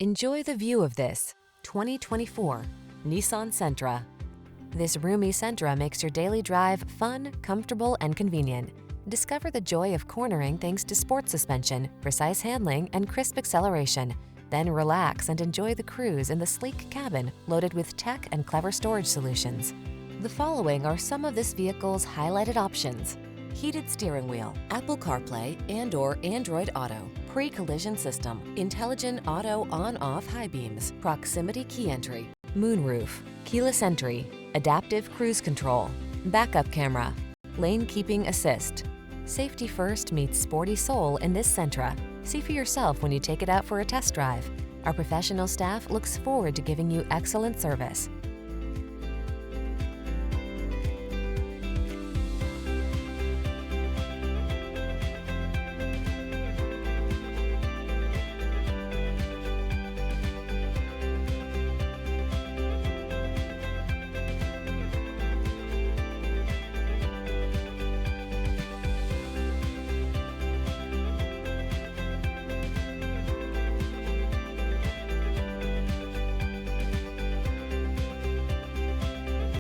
Enjoy the view of this 2024 Nissan Sentra. This roomy Sentra makes your daily drive fun, comfortable, and convenient. Discover the joy of cornering thanks to sport suspension, precise handling, and crisp acceleration. Then relax and enjoy the cruise in the sleek cabin loaded with tech and clever storage solutions. The following are some of this vehicle's highlighted options: heated steering wheel, Apple CarPlay and/or Android Auto, pre-collision system, intelligent auto on-off high beams, proximity key entry, moonroof, keyless entry, adaptive cruise control, backup camera, lane keeping assist. Safety first meets sporty soul in this Sentra. See for yourself when you take it out for a test drive. Our professional staff looks forward to giving you excellent service.